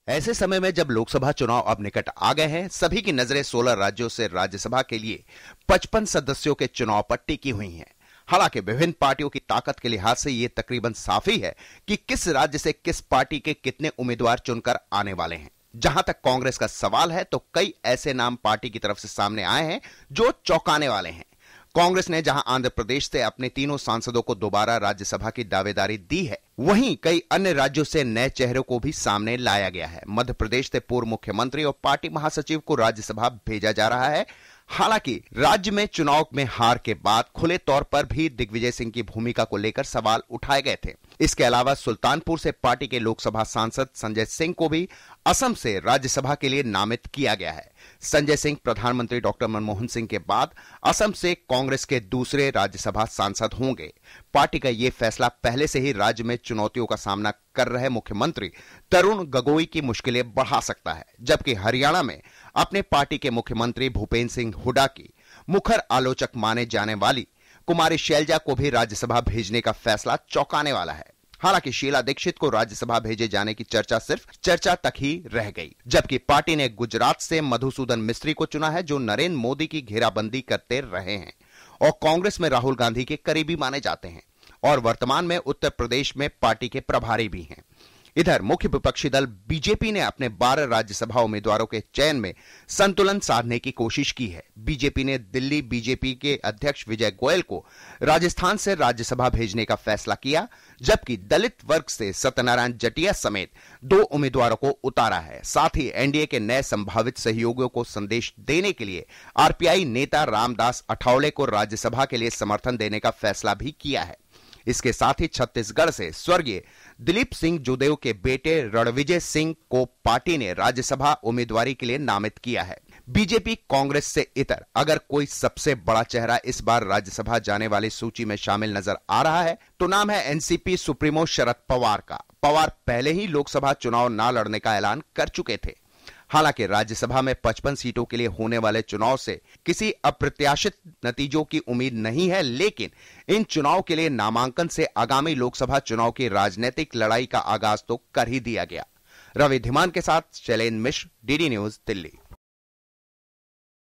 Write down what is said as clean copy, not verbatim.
ऐसे समय में जब लोकसभा चुनाव अब निकट आ गए हैं, सभी की नजरें 16 राज्यों से राज्यसभा के लिए 55 सदस्यों के चुनाव पर टिकी हुई हैं। हालांकि विभिन्न पार्टियों की ताकत के लिहाज से यह तकरीबन साफ ही है कि किस राज्य से किस पार्टी के कितने उम्मीदवार चुनकर आने वाले हैं। जहां तक कांग्रेस का सवाल है तो कई ऐसे नाम पार्टी की तरफ से सामने आए हैं जो चौंकाने वाले हैं। कांग्रेस ने जहां आंध्र प्रदेश से अपने तीनों सांसदों को दोबारा राज्यसभा की दावेदारी दी है, वहीं कई अन्य राज्यों से नए चेहरों को भी सामने लाया गया है। मध्य प्रदेश से पूर्व मुख्यमंत्री और पार्टी महासचिव को राज्यसभा भेजा जा रहा है। हालांकि राज्य में चुनाव में हार के बाद खुले तौर पर भी दिग्विजय सिंह की भूमिका को लेकर सवाल उठाए गए थे। इसके अलावा सुल्तानपुर से पार्टी के लोकसभा सांसद संजय सिंह को भी असम से राज्यसभा के लिए नामित किया गया है। संजय सिंह प्रधानमंत्री डॉक्टर मनमोहन सिंह के बाद असम से कांग्रेस के दूसरे राज्यसभा सांसद होंगे। पार्टी का यह फैसला पहले से ही राज्य में चुनौतियों का सामना कर रहे मुख्यमंत्री तरुण गोगोई की मुश्किलें बढ़ा सकता है, जबकि हरियाणा में अपने पार्टी के मुख्यमंत्री भूपेंद्र सिंह हुड्डा की मुखर आलोचक माने जाने वाली कुमारी शैलजा को भी राज्यसभा भेजने का फैसला चौंकाने वाला है। हालांकि शीला दीक्षित को राज्यसभा भेजे जाने की चर्चा सिर्फ चर्चा तक ही रह गई, जबकि पार्टी ने गुजरात से मधुसूदन मिस्त्री को चुना है, जो नरेंद्र मोदी की घेराबंदी करते रहे हैं और कांग्रेस में राहुल गांधी के करीबी माने जाते हैं और वर्तमान में उत्तर प्रदेश में पार्टी के प्रभारी भी हैं। इधर मुख्य विपक्षी दल बीजेपी ने अपने 12 राज्यसभा उम्मीदवारों के चयन में संतुलन साधने की कोशिश की है। बीजेपी ने दिल्ली बीजेपी के अध्यक्ष विजय गोयल को राजस्थान से राज्यसभा भेजने का फैसला किया, जबकि दलित वर्ग से सत्यनारायण जटिया समेत 2 उम्मीदवारों को उतारा है। साथ ही एनडीए के नए संभावित सहयोगियों को संदेश देने के लिए आरपीआई नेता रामदास अठावले को राज्यसभा के लिए समर्थन देने का फैसला भी किया है। इसके साथ ही छत्तीसगढ़ से स्वर्गीय दिलीप सिंह जोदेव के बेटे रणविजय सिंह को पार्टी ने राज्यसभा उम्मीदवारी के लिए नामित किया है। बीजेपी कांग्रेस से इतर अगर कोई सबसे बड़ा चेहरा इस बार राज्यसभा जाने वाली सूची में शामिल नजर आ रहा है तो नाम है एनसीपी सुप्रीमो शरद पवार का। पवार पहले ही लोकसभा चुनाव न लड़ने का ऐलान कर चुके थे। हालांकि राज्यसभा में 55 सीटों के लिए होने वाले चुनाव से किसी अप्रत्याशित नतीजों की उम्मीद नहीं है, लेकिन इन चुनाव के लिए नामांकन से आगामी लोकसभा चुनाव की राजनीतिक लड़ाई का आगाज तो कर ही दिया गया। रवि धीमान के साथ शैलेंद्र मिश्र, डीडी न्यूज, दिल्ली।